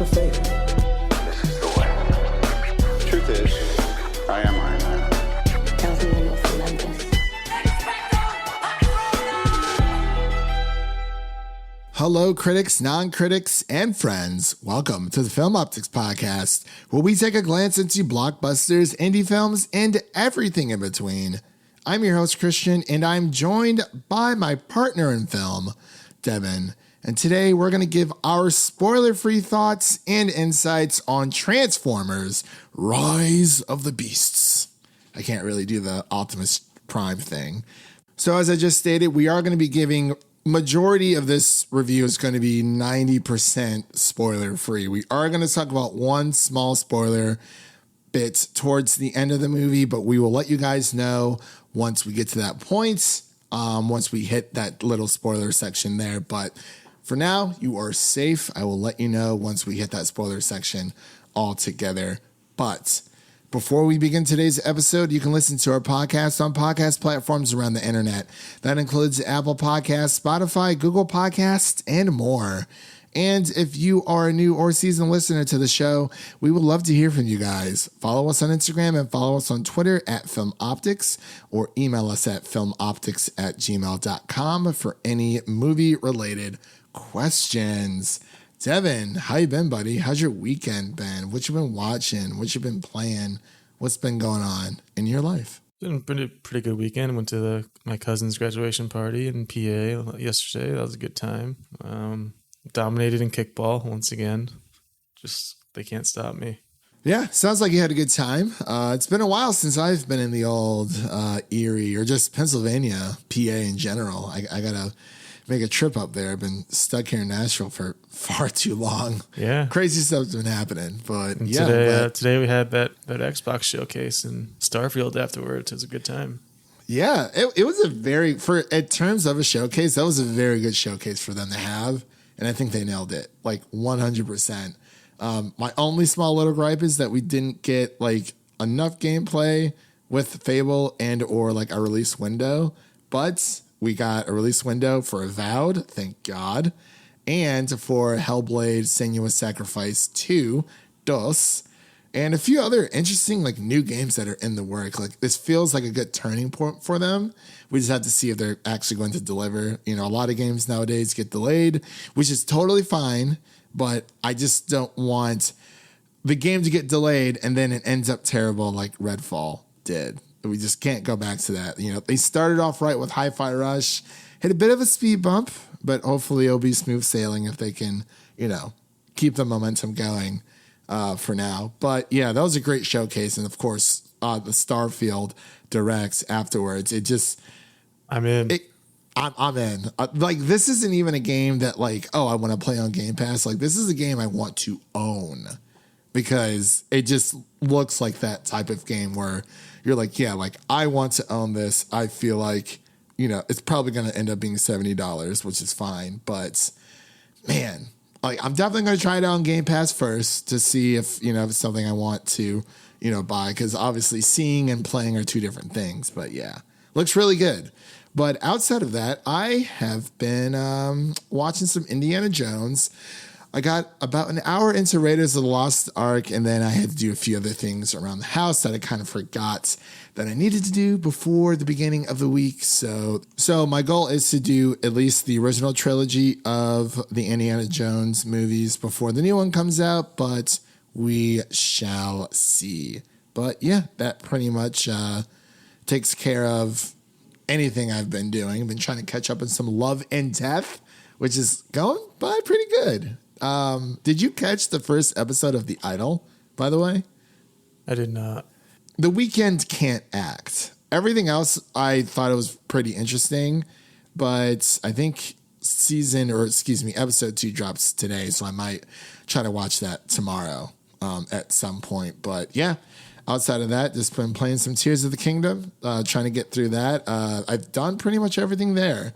of faith. This is the way. Truth is, I am Iron Man. Tells me when you'll cement this. Hello, critics, non-critics, and friends. Welcome to the Film Optics Podcast, where we take a glance into blockbusters, indie films, and everything in between. I'm your host, Christian, and I'm joined by my partner in film, Devin. And today we're going to give our spoiler-free thoughts and insights on Transformers: Rise of the Beasts. I can't really do the Optimus Prime thing. So as I just stated, we are going to be giving majority of this review is going to be 90% spoiler free. We are going to talk about one small spoiler bit towards the end of the movie, but we will let you guys know once we get to that point, once we hit that little spoiler section there. But for now, you are safe. I will let you know once we hit that spoiler section altogether. But before we begin today's episode, you can listen to our podcast on podcast platforms around the internet. That includes Apple Podcasts, Spotify, Google Podcasts, and more. And if you are a new or seasoned listener to the show, we would love to hear from you guys. Follow us on Instagram and follow us on Twitter at FilmOptics, or email us at filmoptics@gmail.com for any movie-related questions. Devin, how you been, buddy? How's your weekend been? What you been watching? What you been playing? What's been going on in your life? Been a pretty good weekend. Went to my cousin's graduation party in PA yesterday. That was a good time. Dominated in kickball once again. Just they can't stop me. Yeah, sounds like you had a good time. It's been a while since I've been in the old Erie or just Pennsylvania, PA in general. I gotta make a trip up there. I've been stuck here in Nashville for far too long. Yeah. Crazy stuff's been happening. But and yeah. Today we had that Xbox showcase in Starfield afterwards. It was a good time. Yeah, it was in terms of a showcase, that was a very good showcase for them to have. And I think they nailed it, like 100%. My only small little gripe is that we didn't get like enough gameplay with Fable and or like a release window, but we got a release window for Avowed, thank God, and for Hellblade: Senua's Sacrifice 2, DOS, and a few other interesting like new games that are in the work. Like this feels like a good turning point for them. We just have to see if they're actually going to deliver. You know, a lot of games nowadays get delayed, which is totally fine, but I just don't want the game to get delayed and then it ends up terrible like Redfall did. We just can't go back to that. You know, they started off right with Hi-Fi Rush, hit a bit of a speed bump, but hopefully it'll be smooth sailing if they can, you know, keep the momentum going for now. But yeah, that was a great showcase. And of course, the Starfield directs afterwards. I'm in. I'm in. Like, this isn't even a game that like, oh, I want to play on Game Pass. Like, this is a game I want to own because it just looks like that type of game where you're like, yeah, like I want to own this. I feel like, you know, it's probably going to end up being $70, which is fine. But man, like I'm definitely going to try it out on Game Pass first to see if, you know, if it's something I want to, you know, buy. Because obviously seeing and playing are two different things. But yeah, looks really good. But outside of that, I have been watching some Indiana Jones. I got about an hour into Raiders of the Lost Ark, and then I had to do a few other things around the house that I kind of forgot that I needed to do before the beginning of the week. So my goal is to do at least the original trilogy of the Indiana Jones movies before the new one comes out, but we shall see. But yeah, that pretty much takes care of anything I've been doing. I've been trying to catch up on some Love and Death, which is going by pretty good. Did you catch the first episode of The Idol, by the way? I did not. The Weeknd can't act. Everything else, I thought it was pretty interesting, but I think episode 2 drops today, so I might try to watch that tomorrow at some point. But yeah, outside of that, just been playing some Tears of the Kingdom, trying to get through that. I've done pretty much everything there.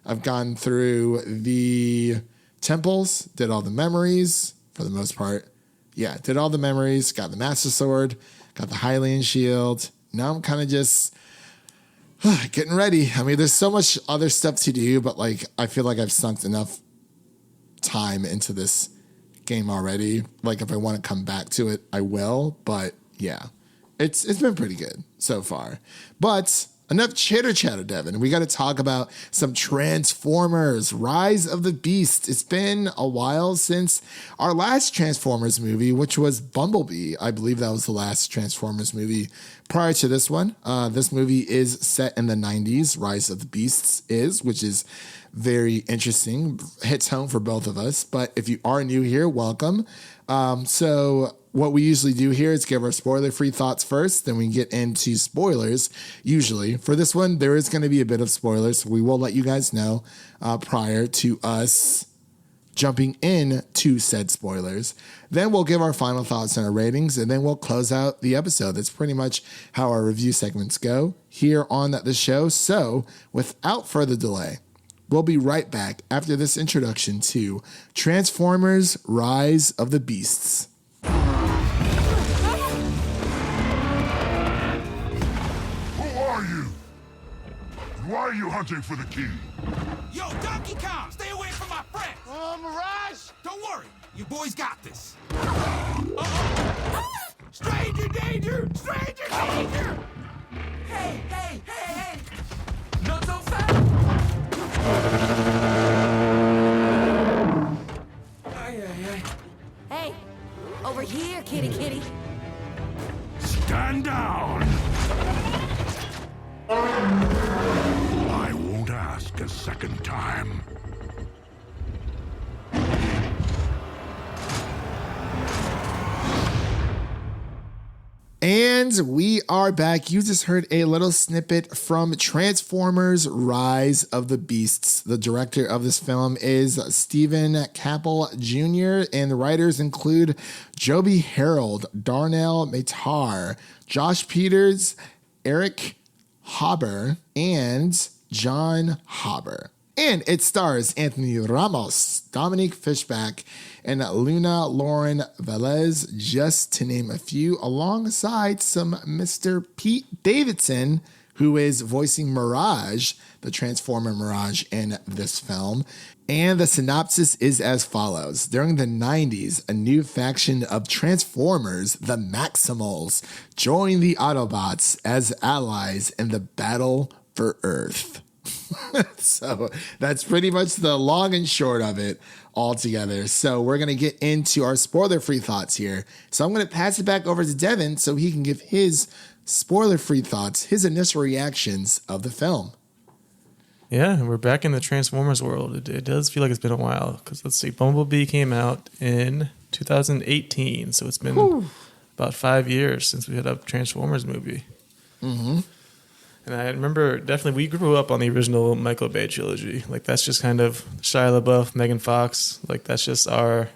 I've gone through the temples, did all the memories for the most part. Yeah, did all the memories, got the Master Sword, got the Hylian Shield. Now I'm kind of just getting ready. I mean, there's so much other stuff to do, but like I feel like I've sunk enough time into this game already. Like if I want to come back to it, I will. But yeah, it's been pretty good so far. But enough chitter chatter, Devin. We got to talk about some Transformers, Rise of the Beast. It's been a while since our last Transformers movie, which was Bumblebee. I believe that was the last Transformers movie prior to this one. This movie is set in the 90s. Rise of the Beasts is, which is very interesting. Hits home for both of us. But if you are new here, welcome. So what we usually do here is give our spoiler-free thoughts first, then we get into spoilers. Usually, for this one, there is going to be a bit of spoilers, so we will let you guys know prior to us jumping in to said spoilers. Then we'll give our final thoughts and our ratings, and then we'll close out the episode. That's pretty much how our review segments go here on the show. So, without further delay, we'll be right back after this introduction to Transformers: Rise of the Beasts. Why are you hunting for the key? Yo, Donkey Kong, stay away from my friends! Mirage! Don't worry, you boys got this. Stranger danger! Stranger danger! Hey! Not so fast! Hey, over here, kitty. Stand down! I won't ask a second time. And we are back. You just heard a little snippet from Transformers: Rise of the Beasts. The director of this film is Stephen Caple Jr., and the writers include Joby Harold, Darnell, Metayer, Josh Peters, Erich, Hoeber, and John Hoeber. And it stars Anthony Ramos, Dominique Fishback, and Luna Lauren Velez, just to name a few, alongside some Mr. Pete Davidson, who is voicing Mirage, the Transformer Mirage in this film. And the synopsis is as follows. During the 90s, a new faction of Transformers, the Maximals, joined the Autobots as allies in the battle for Earth. So that's pretty much the long and short of it all together. So we're going to get into our spoiler-free thoughts here. So I'm going to pass it back over to Devin so he can give his spoiler-free thoughts, his initial reactions of the film. Yeah, we're back in the Transformers world. It does feel like it's been a while because let's see, Bumblebee came out in 2018, so it's been about 5 years since we had a Transformers movie. Mm-hmm. And I remember definitely we grew up on the original Michael Bay trilogy. Like that's just kind of Shia LaBeouf, Megan Fox. Like that's just our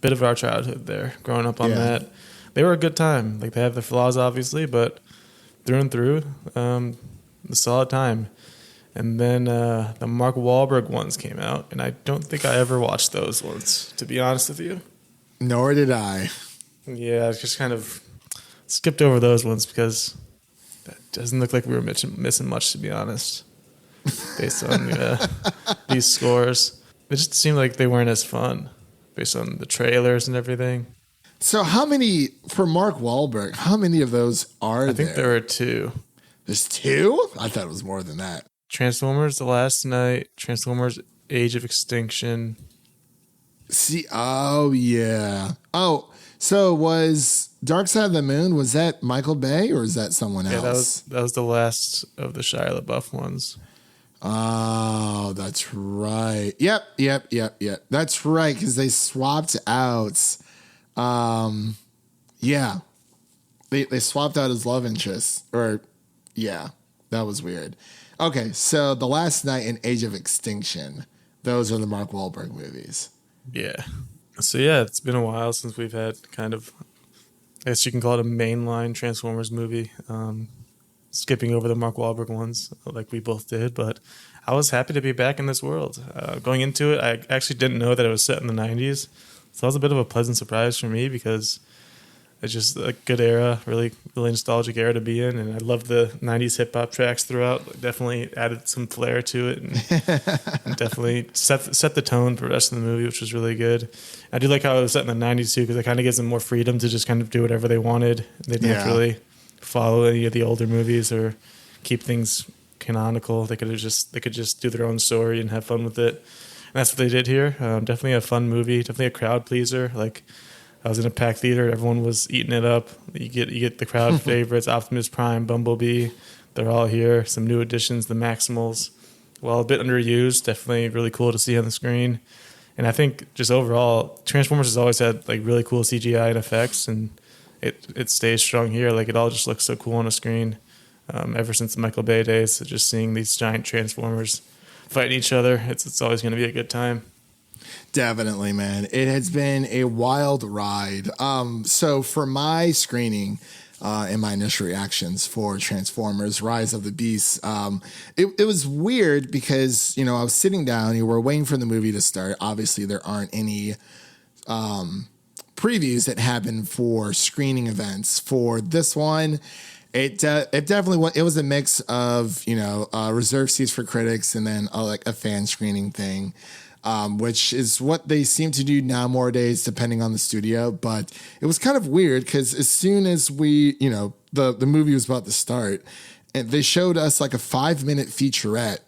bit of our childhood there, growing up on that. They were a good time. Like they have their flaws obviously, but through and through, a solid time. And then the Mark Wahlberg ones came out, and I don't think I ever watched those ones, to be honest with you. Nor did I. Yeah, I just kind of skipped over those ones because that doesn't look like we were missing much, to be honest, based on these scores. It just seemed like they weren't as fun based on the trailers and everything. So how many, for Mark Wahlberg, how many of those are there? I think there are 2. There's 2? I thought it was more than that. Transformers The Last Night, Transformers Age of Extinction. See, oh, yeah. Oh, so was Dark Side of the Moon, was that Michael Bay or is that someone else? Yeah, that was the last of the Shia LaBeouf ones. Oh, that's right. Yep. That's right, because they swapped out. Yeah. They swapped out his love interest. Or, yeah, that was weird. Okay, so The Last Night and Age of Extinction, those are the Mark Wahlberg movies. Yeah. So, yeah, it's been a while since we've had kind of, I guess you can call it a mainline Transformers movie. Skipping over the Mark Wahlberg ones like we both did, but I was happy to be back in this world. Going into it, I actually didn't know that it was set in the 90s, so that was a bit of a pleasant surprise for me because It's just a good era, really, really nostalgic era to be in. And I love the 90s hip hop tracks throughout. Like, definitely added some flair to it and definitely set the tone for the rest of the movie, which was really good. I do like how it was set in the 90s too, because it kind of gives them more freedom to just kind of do whatever they wanted. They didn't have to really follow any of the older movies or keep things canonical. They could just do their own story and have fun with it. And that's what they did here. Definitely a fun movie. Definitely a crowd pleaser. Like, I was in a packed theater. Everyone was eating it up. You get the crowd favorites: Optimus Prime, Bumblebee. They're all here. Some new additions, the Maximals. Well, a bit underused. Definitely really cool to see on the screen. And I think just overall, Transformers has always had like really cool CGI and effects, and it stays strong here. Like, it all just looks so cool on a screen. Ever since the Michael Bay days, so just seeing these giant Transformers fighting each other, it's always going to be a good time. Definitely, man. It has been a wild ride. So for my screening and my initial reactions for Transformers Rise of the Beast, it was weird because, I was sitting down, you were waiting for the movie to start. Obviously, there aren't any previews that happen for screening events. For this one, it definitely was a mix of, reserved seats for critics and then like a fan screening thing. Which is what they seem to do nowadays, depending on the studio. But it was kind of weird because as soon as we, the movie was about to start, and they showed us like a 5-minute featurette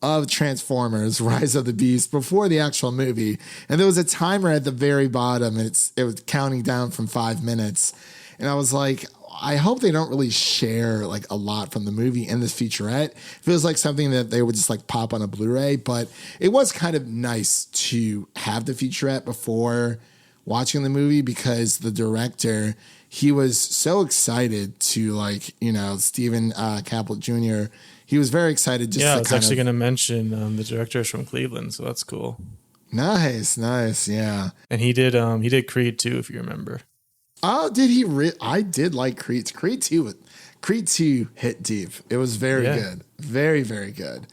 of Transformers Rise of the Beast before the actual movie. And there was a timer at the very bottom, and it was counting down from 5 minutes. And I was like, I hope they don't really share like a lot from the movie in this featurette. It feels like something that they would just like pop on a Blu-ray, but it was kind of nice to have the featurette before watching the movie because the director, he was so excited to Stephen Caple Jr. He was very excited. Just I was actually going to mention the director's from Cleveland, so that's cool. Nice, yeah. And he did Creed 2, if you remember. Oh, did he? I did like Creed. Creed 2 hit deep. It was very good. Very, very good.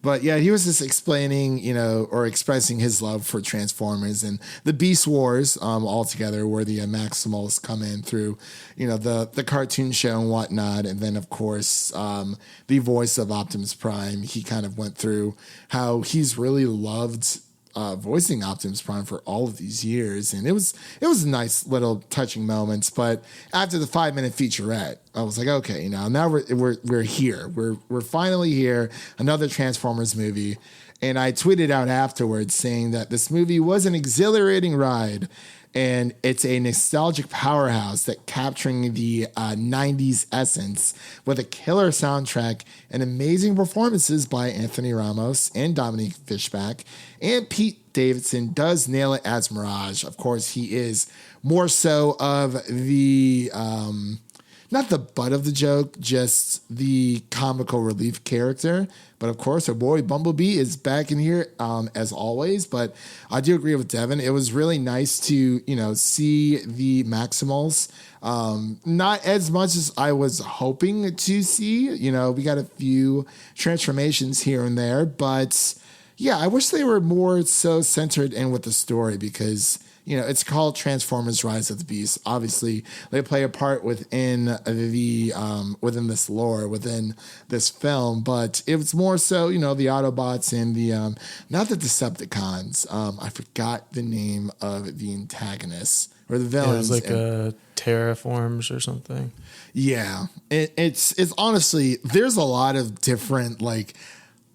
But yeah, he was just explaining, or expressing his love for Transformers and the Beast Wars altogether, where the Maximals come in through, the cartoon show and whatnot. And then, of course, the voice of Optimus Prime, he kind of went through how he's really loved voicing Optimus Prime for all of these years, and it was nice little touching moments. But after the 5-minute featurette, I was like, okay, now we're here. We're finally here. Another Transformers movie, and I tweeted out afterwards saying that this movie was an exhilarating ride. And it's a nostalgic powerhouse that capturing the 90s essence with a killer soundtrack and amazing performances by Anthony Ramos and Dominique Fishback. And Pete Davidson does nail it as Mirage. Of course, he is more so of the, not the butt of the joke, just the comical relief character. But of course, our boy Bumblebee is back in here as always. But I do agree with Devin. It was really nice to, see the Maximals. Not as much as I was hoping to see. We got a few transformations here and there. But yeah, I wish they were more so centered in with the story because it's called Transformers Rise of the Beast. Obviously, they play a part within the within this lore, within this film, but it was more so, the Autobots and the not the Decepticons. I forgot the name of the antagonists or the villains. It was like Terraforms or something. Yeah, it's honestly, there's a lot of different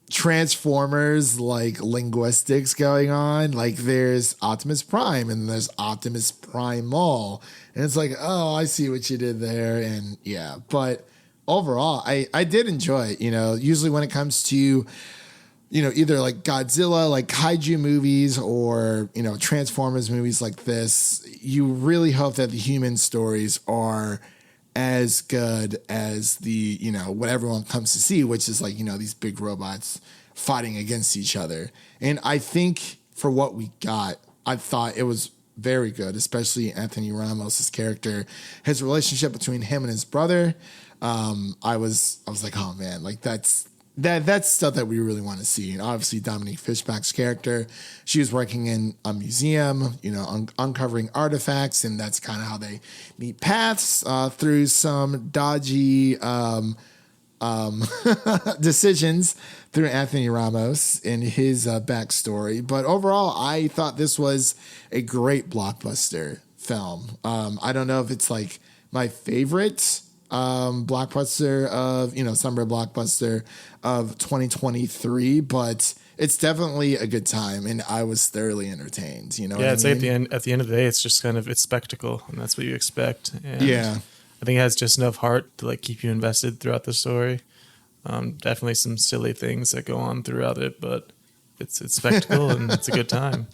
Transformers linguistics going on. There's Optimus Prime and there's Optimus Primal, and it's like, oh, I see what you did there. And yeah, but overall I did enjoy it. Usually when it comes to either Godzilla, kaiju movies, or Transformers movies like this, you really hope that the human stories are as good as the, what everyone comes to see, which is these big robots fighting against each other. And I think for what we got, I thought it was very good, especially Anthony Ramos' character, his relationship between him and his brother. I was like, oh man, that's stuff that we really want to see. And obviously Dominique Fishback's character, she was working in a museum, uncovering artifacts, and that's kind of how they meet paths through some dodgy decisions through Anthony Ramos and his backstory. But overall, I thought this was a great blockbuster film. I don't know if it's like my favorite blockbuster of, summer blockbuster of 2023, but it's definitely a good time, and I was thoroughly entertained. It's like at the end of the day, it's just kind of, it's spectacle, and that's what you expect. And yeah. I think it has just enough heart to like keep you invested throughout the story. Definitely some silly things that go on throughout it, but it's spectacle and it's a good time.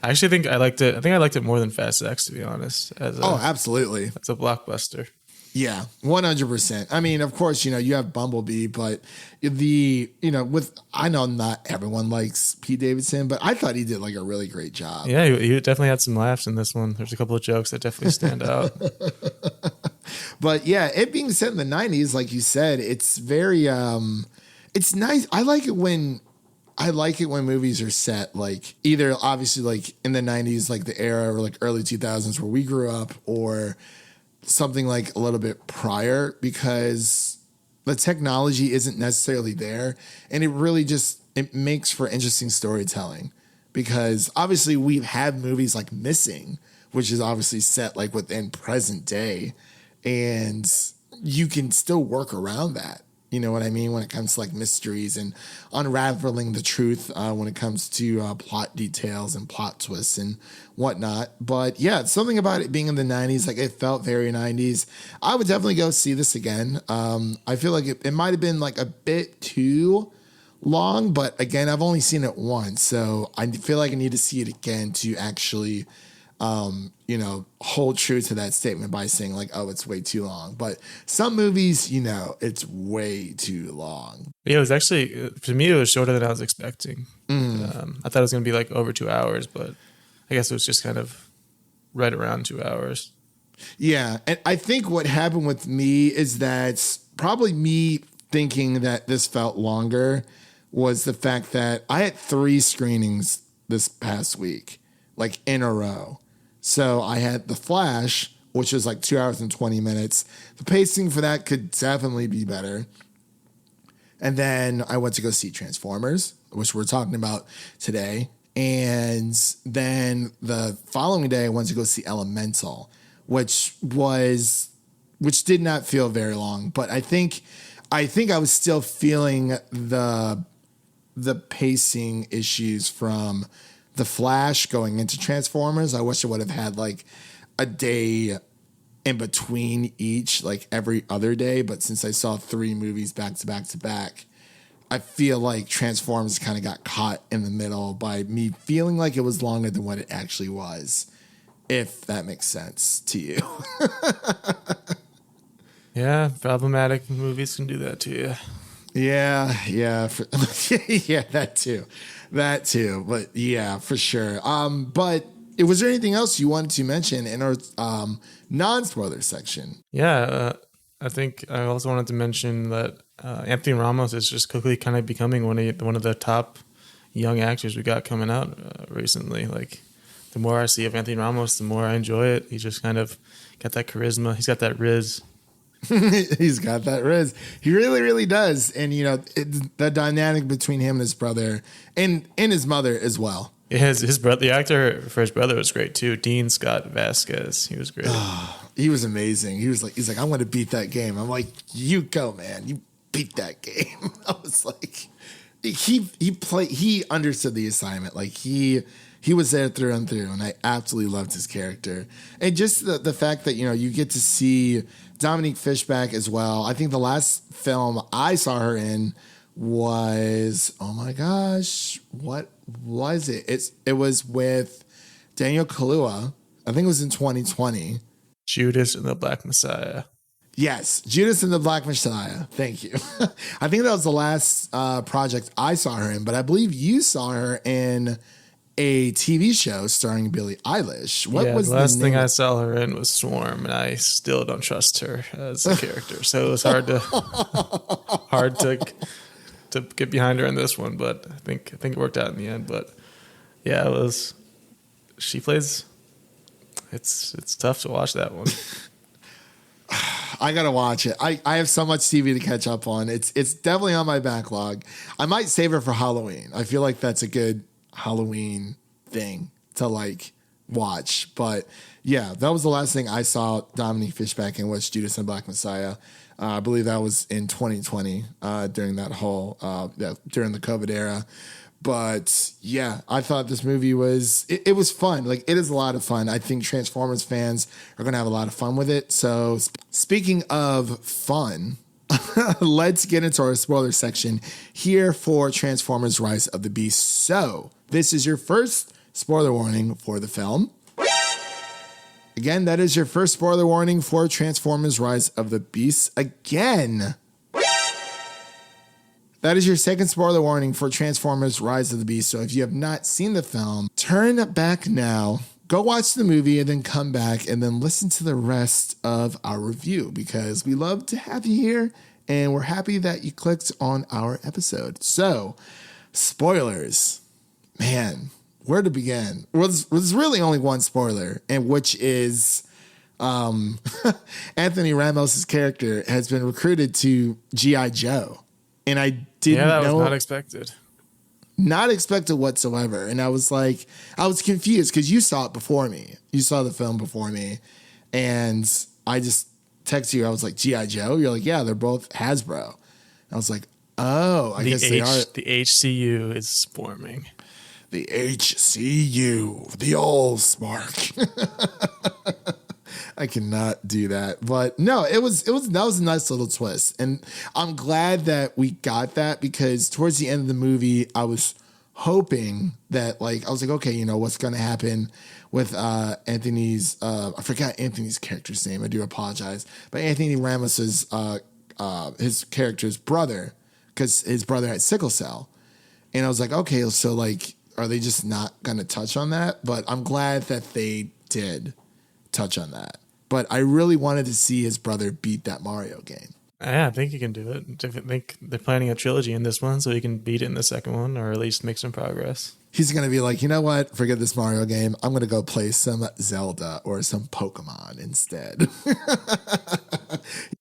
I actually think I liked it. I think I liked it more than Fast X, to be honest. Absolutely. It's a blockbuster. Yeah, 100%. I mean, of course, you have Bumblebee, but I know not everyone likes Pete Davidson, but I thought he did like a really great job. Yeah, he definitely had some laughs in this one. There's a couple of jokes that definitely stand out. But yeah, it being set in the 90s, like you said, it's very, it's nice. I like it when movies are set like either obviously like in the 90s, like the era, or like early 2000s where we grew up, or something like a little bit prior, because the technology isn't necessarily there, and it really it makes for interesting storytelling, because obviously we've had movies like Missing, which is obviously set like within present day, and you can still work around that. You know what I mean? When it comes to like mysteries and unraveling the truth when it comes to plot details and plot twists and whatnot. But yeah, something about it being in the 90s, like it felt very 90s. I would definitely go see this again. I feel like it might have been like a bit too long, but again, I've only seen it once. So I feel like I need to see it again to actually hold true to that statement by saying like, oh, it's way too long. But some movies, it's way too long. Yeah, it was actually, for me, it was shorter than I was expecting. I thought it was going to be like over 2 hours, but I guess it was just kind of right around 2 hours. Yeah. And I think what happened with me is that probably me thinking that this felt longer was the fact that I had 3 screenings this past week, like in a row. So I had The Flash, which was like 2 hours and 20 minutes. The pacing for that could definitely be better. And then I went to go see Transformers, which we're talking about today. And then the following day, I went to go see Elemental, which did not feel very long. But I think I was still feeling the pacing issues from The Flash going into Transformers. I wish I would have had like a day in between each, like every other day. But since I saw 3 movies back to back to back, I feel like Transformers kind of got caught in the middle by me feeling like it was longer than what it actually was, if that makes sense to you. Yeah, problematic movies can do that to you. Yeah, yeah, that too. But yeah, for sure. But was there anything else you wanted to mention in our non-spoiler section? Yeah, I think I also wanted to mention that Anthony Ramos is just quickly kind of becoming one of the top young actors we got coming out recently. Like, the more I see of Anthony Ramos, the more I enjoy it. He just kind of got that charisma. He's got that riz. He's got that riz. He really, really does. And, the dynamic between him and his brother and his mother as well. His brother, the actor for his brother was great too. Dean Scott Vasquez. He was great. He was amazing. He's like, I'm going to beat that game. I'm like, you go, man. You beat that game. I was like, he understood the assignment. Like he was there through and through, and I absolutely loved his character. And just the fact that, you get to see Dominique Fishback as well. I think the last film I saw her in was, oh my gosh, what was it? It was with Daniel Kaluuya. I think it was in 2020. Judas and the Black Messiah. Yes, Judas and the Black Messiah. Thank you. I think that was the last project I saw her in, but I believe you saw her in a TV show starring Billie Eilish. What was the last thing I saw her in was Swarm, and I still don't trust her as a character. So it was hard to to get behind her in this one, but I think it worked out in the end. But yeah, it was. She plays. It's tough to watch that one. I gotta watch it. I have so much TV to catch up on. It's definitely on my backlog. I might save it for Halloween. I feel like that's a good Halloween thing to like watch. But yeah, that was the last thing I saw Dominique Fishback in, was Judas and Black Messiah. I believe that was in 2020 during that whole during the COVID era. But yeah, I thought this movie was it was fun. Like, it is a lot of fun. I think Transformers fans are gonna have a lot of fun with it. So speaking of fun, let's get into our spoiler section here for Transformers Rise of the Beast. So this is your first spoiler warning for the film. Again, that is your first spoiler warning for Transformers Rise of the Beast. Again, that is your second spoiler warning for Transformers Rise of the Beast. So if you have not seen the film, turn back now, go watch the movie, and then come back and then listen to the rest of our review, because we love to have you here and we're happy that you clicked on our episode. So, spoilers. Man, where to begin? Well, there's really only one spoiler, and which is Anthony Ramos' character has been recruited to G.I. Joe. And I didn't know. That was not expected. Not expected whatsoever. And I was like, I was confused because you saw it before me. You saw the film before me. And I just texted you. I was like, G.I. Joe? You're like, yeah, they're both Hasbro. I was like, oh, I guess they are. The HCU is forming. The HCU. The old Spark. I cannot do that. But no, that was a nice little twist. And I'm glad that we got that, because towards the end of the movie, I was hoping that, like, I was like, okay, you know, what's going to happen with Anthony's, I forgot Anthony's character's name. I do apologize. But Anthony Ramos's, his character's brother, because his brother had sickle cell. And I was like, okay, so like, are they just not going to touch on that? But I'm glad that they did touch on that. But I really wanted to see his brother beat that Mario game. Yeah, I think he can do it. I think they're planning a trilogy in this one, so he can beat it in the second one, or at least make some progress. He's going to be like, you know what? Forget this Mario game. I'm going to go play some Zelda or some Pokemon instead.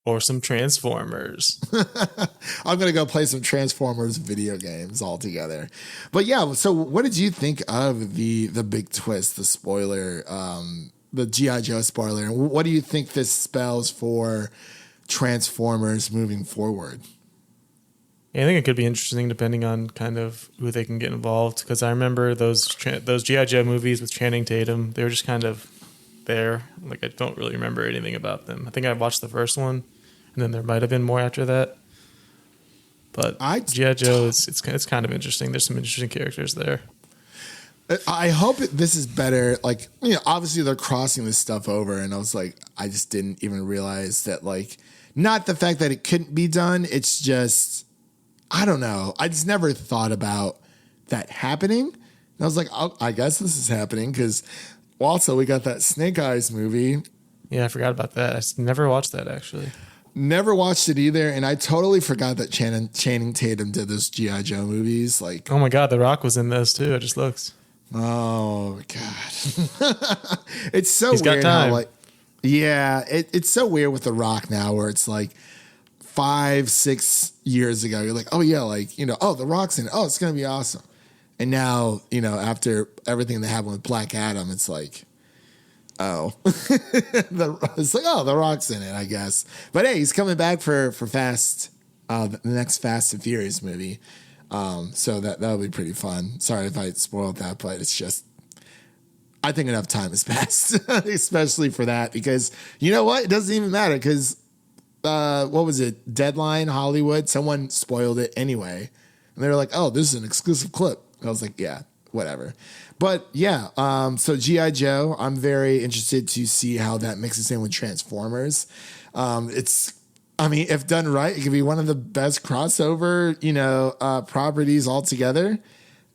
Or some Transformers. I'm going to go play some Transformers video games altogether. But yeah, so what did you think of the big twist, the spoiler, the G.I. Joe spoiler? And what do you think this spells for Transformers moving forward? Yeah, I think it could be interesting depending on kind of who they can get involved. Because I remember those G.I. Joe movies with Channing Tatum, they were just kind of there. Like, I don't really remember anything about them. I think I watched the first one, and then there might have been more after that. But G.I. Joe, it's kind of interesting. There's some interesting characters there. I hope this is better. Like, you know, obviously they're crossing this stuff over, and I was like, I just didn't even realize that, like, not the fact that it couldn't be done. It's just, I don't know. I just never thought about that happening. And I was like, oh, I guess this is happening, because also we got that Snake Eyes movie. Yeah, I forgot about that. I never watched that, actually. Never watched it either, and I totally forgot that Channing Tatum did those G.I. Joe movies. Like, oh my God, The Rock was in those too. It just looks. Oh God, it's so He's weird got time. how, like, yeah, it's so weird with The Rock now, where it's like 5-6 years ago, you're like, oh yeah, like, you know, oh, The Rock's in it. Oh, it's gonna be awesome. And now, you know, after everything that happened with Black Adam, it's like, oh, it's like, oh, The Rock's in it, I guess. But hey, he's coming back for Fast, the next Fast and Furious movie. So that'll be pretty fun. Sorry if I spoiled that, but it's just, I think enough time has passed, especially for that, because you know what? It doesn't even matter, because what was it? Deadline Hollywood, someone spoiled it anyway. And they were like, oh, this is an exclusive clip. I was like, yeah, whatever. But yeah, so G.I. Joe, I'm very interested to see how that mixes in with Transformers. I mean, if done right, it could be one of the best crossover, you know, properties altogether.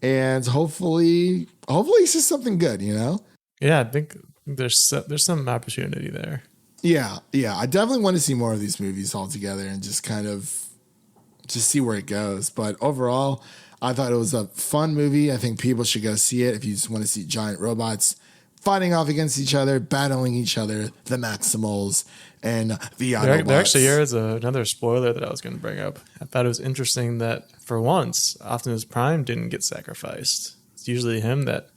And hopefully it's just something good, you know? Yeah, I think there's some opportunity there. Yeah. I definitely want to see more of these movies altogether and just kind of just see where it goes. But overall, I thought it was a fun movie. I think people should go see it if you just want to see giant robots fighting off against each other, battling each other, the Maximals and the Autobots. There actually is another spoiler that I was going to bring up. I thought it was interesting that for once, Optimus Prime didn't get sacrificed. It's usually him that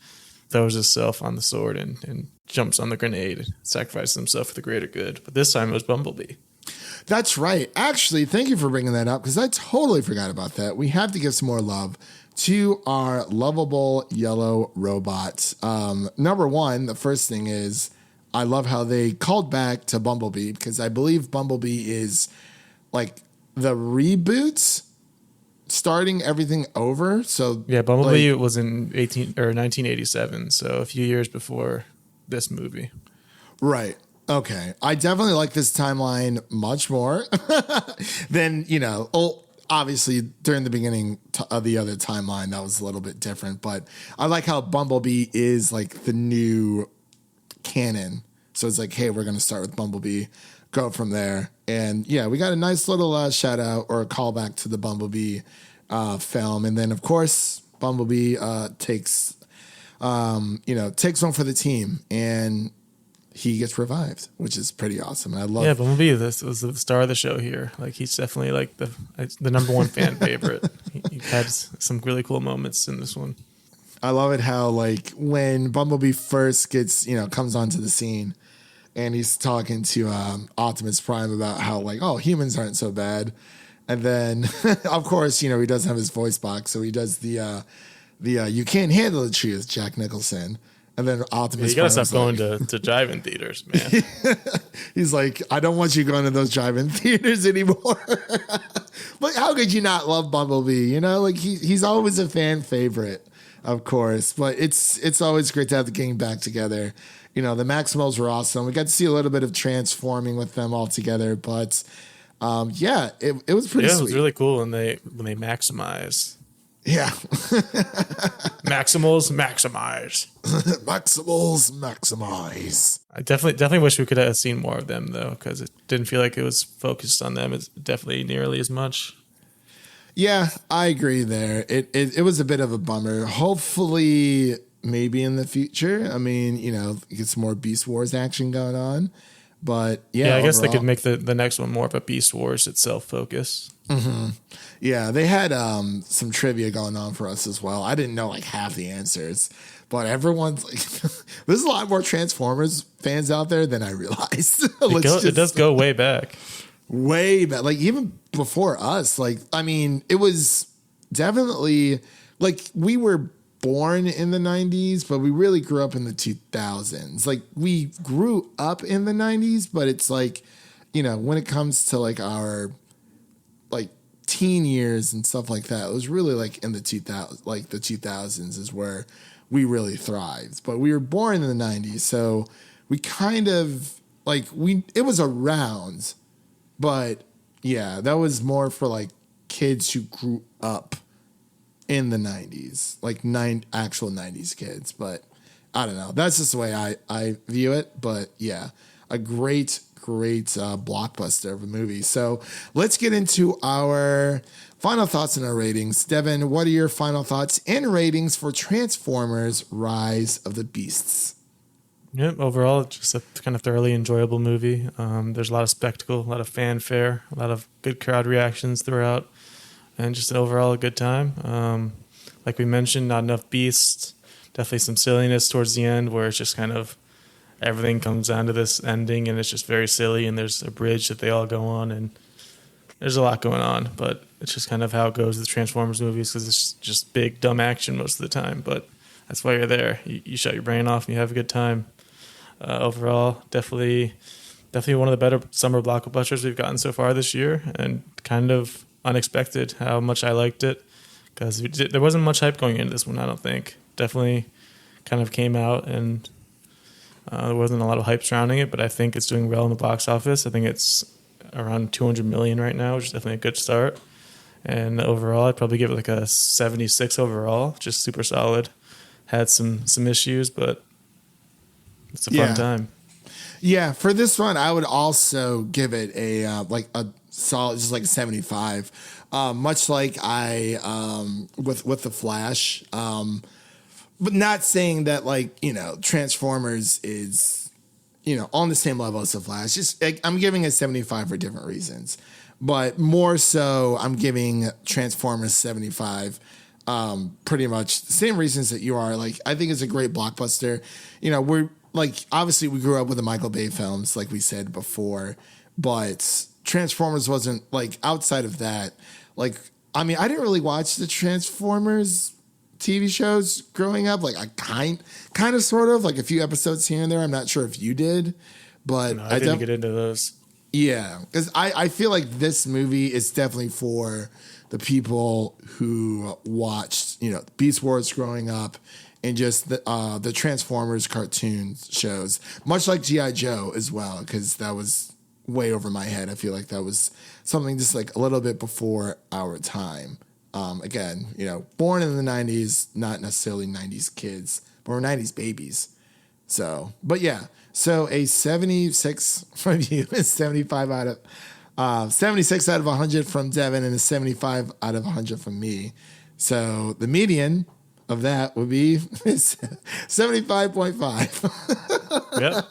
throws himself on the sword and jumps on the grenade and sacrifices himself for the greater good. But this time it was Bumblebee. That's right. Actually, thank you for bringing that up because I totally forgot about that. We have to give some more love to our lovable yellow robots. Number one, the first thing is I love how they called back to Bumblebee because I believe Bumblebee is like the reboots starting everything over. So yeah, Bumblebee was in 1987, so a few years before this movie. Right. Okay. I definitely like this timeline much more than, obviously during the beginning of the other timeline, that was a little bit different, but I like how Bumblebee is like the new canon. So it's like, hey, we're going to start with Bumblebee, go from there. And yeah, we got a nice little shout out or a callback to the Bumblebee film. And then of course, Bumblebee takes one for the team and he gets revived, which is pretty awesome. And I love. Yeah, Bumblebee. This was the star of the show here. Like he's definitely like the number one fan favorite. He had some really cool moments in this one. I love it how like when Bumblebee first gets comes onto the scene, and he's talking to Optimus Prime about how like humans aren't so bad, and then of course he doesn't have his voice box, so he does the you can't handle the truth, Jack Nicholson. And then Optimus you gotta stop going to drive-in theaters, man. He's like, I don't want you going to those drive-in theaters anymore. But how could you not love Bumblebee? Like he's always a fan favorite, of course. But it's always great to have the gang back together. The Maximals were awesome. We got to see a little bit of transforming with them all together. But it was pretty sweet. It was really cool when they maximize. Yeah. Maximals maximize. Maximals maximize. I definitely wish we could have seen more of them though, because it didn't feel like it was focused on them as definitely nearly as much. Yeah, I agree there. It was a bit of a bummer. Hopefully, maybe in the future. I mean, get some more Beast Wars action going on. But yeah, I guess they could make the next one more of a Beast Wars itself focus. Mm-hmm. Yeah, they had some trivia going on for us as well. I didn't know like half the answers, but everyone's like, there's a lot more Transformers fans out there than I realized. It does go way back. Way back. Like even before us. Like, I mean, it was definitely like we were born in the 90s, but we really grew up in the 2000s. Like we grew up in the 90s, but it's like, when it comes to like our like teen years and stuff like that, it was really like in the 2000s, like the 2000s is where we really thrived. But we were born in the 90s, so we kind of like it was around, but yeah, that was more for like kids who grew up in the 90s, like actual 90s kids. But I don't know. That's just the way I view it. But yeah, a great blockbuster of a movie. So let's get into our final thoughts and our ratings. Devin, what are your final thoughts and ratings for Transformers Rise of the Beasts? Yep, overall, just a kind of thoroughly enjoyable movie. There's a lot of spectacle, a lot of fanfare, a lot of good crowd reactions throughout, and just overall a good time. Like we mentioned, not enough beasts. Definitely some silliness towards the end where it's just kind of everything comes down to this ending and it's just very silly, and there's a bridge that they all go on, and there's a lot going on, but it's just kind of how it goes with the Transformers movies because it's just big, dumb action most of the time, but that's why you're there. You shut your brain off and you have a good time. Overall, definitely one of the better summer blockbusters we've gotten so far this year, and kind of unexpected how much I liked it because there wasn't much hype going into this one, I don't think. Definitely kind of came out and there wasn't a lot of hype surrounding it, but I think it's doing well in the box office. I think it's around 200 million right now, which is definitely a good start. And overall, I'd probably give it like a 76 overall, just super solid. Had some issues, but it's a fun time. Yeah, for this one, I would also give it a solid, just like 75. much like I with the Flash. But not saying that like, you know, Transformers is, you know, on the same level as the Flash. Just like, I'm giving it 75 for different reasons, but more so I'm giving Transformers 75 pretty much the same reasons that you are. Like, I think it's a great blockbuster. You know, we're like, obviously we grew up with the Michael Bay films, like we said before, but Transformers wasn't like outside of that. Like, I mean, I didn't really watch the Transformers TV shows growing up. Like, I kind of sort of like a few episodes here and there. I'm not sure if you did, but no, I didn't get into those. Yeah, because I feel like this movie is definitely for the people who watched, you know, Beast Wars growing up and just the Transformers cartoon shows, much like G.I. Joe as well, because that was way over my head. I feel like that was something just like a little bit before our time. Again, you know, born in the 90s, not necessarily 90s kids, but we're 90s babies. So, but yeah, so a 76 from you is 75 out of 76 out of 100 from Devin and a 75 out of 100 from me. So the median of that would be 75.5. Yep.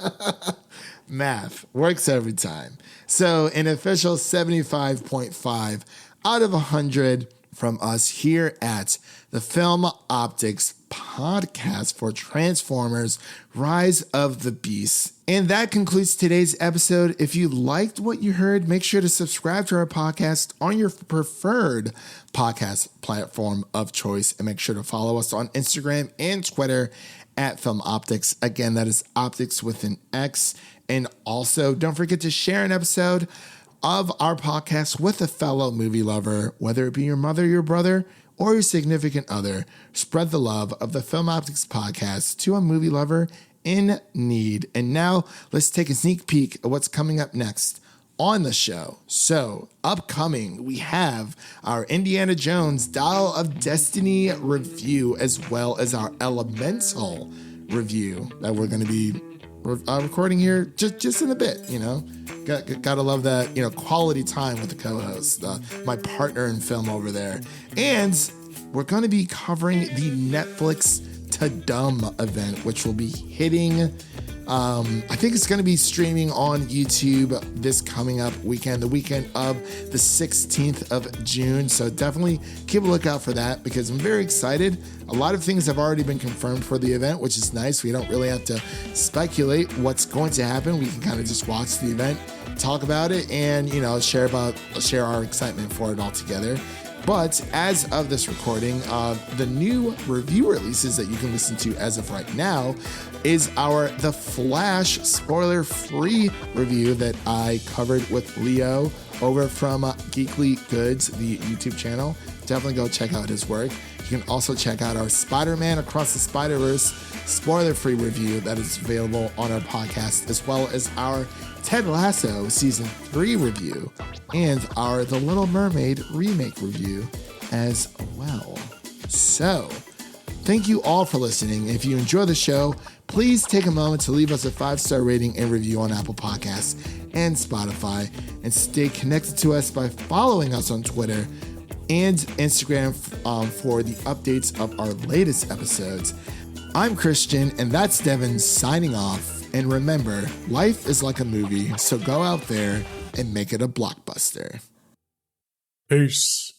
Math works every time. So an official 75.5 out of 100 from us here at the Film Optics podcast for Transformers Rise of the Beast. And that concludes today's episode. If you liked what you heard, make sure to subscribe to our podcast on your preferred podcast platform of choice, and make sure to follow us on Instagram and Twitter at Film Optics. Again, that is optics with an X. And also, don't forget to share an episode of our podcast with a fellow movie lover, whether it be your mother, your brother, or your significant other. Spread the love of the Film Optics podcast to a movie lover in need. And now let's take a sneak peek at what's coming up next on the show. So upcoming, we have our Indiana Jones Dial of Destiny review, as well as our Elemental review that we're going to be recording here just in a bit. You know, gotta love that, you know, quality time with the co-host, my partner in film over there. And we're going to be covering the Netflix to Dumb event, which will be hitting, I think it's going to be streaming on YouTube this coming up weekend, the weekend of the 16th of June. So definitely keep a lookout for that, because I'm very excited. A lot of things have already been confirmed for the event, which is nice. We don't really have to speculate what's going to happen. We can kind of just watch the event, talk about it, and, you know, share our excitement for it all together. But as of this recording, the new review releases that you can listen to as of right now is The Flash spoiler-free review that I covered with Leo over from Geekly Goods, the YouTube channel. Definitely go check out his work. You can also check out our Spider-Man Across the Spider-Verse spoiler-free review that is available on our podcast, as well as our Ted Lasso Season 3 review and our The Little Mermaid remake review as well. So, thank you all for listening. If you enjoy the show, please take a moment to leave us a 5-star rating and review on Apple Podcasts and Spotify, and stay connected to us by following us on Twitter and Instagram for the updates of our latest episodes. I'm Christian, and that's Devin signing off. And remember, life is like a movie, so go out there and make it a blockbuster. Peace.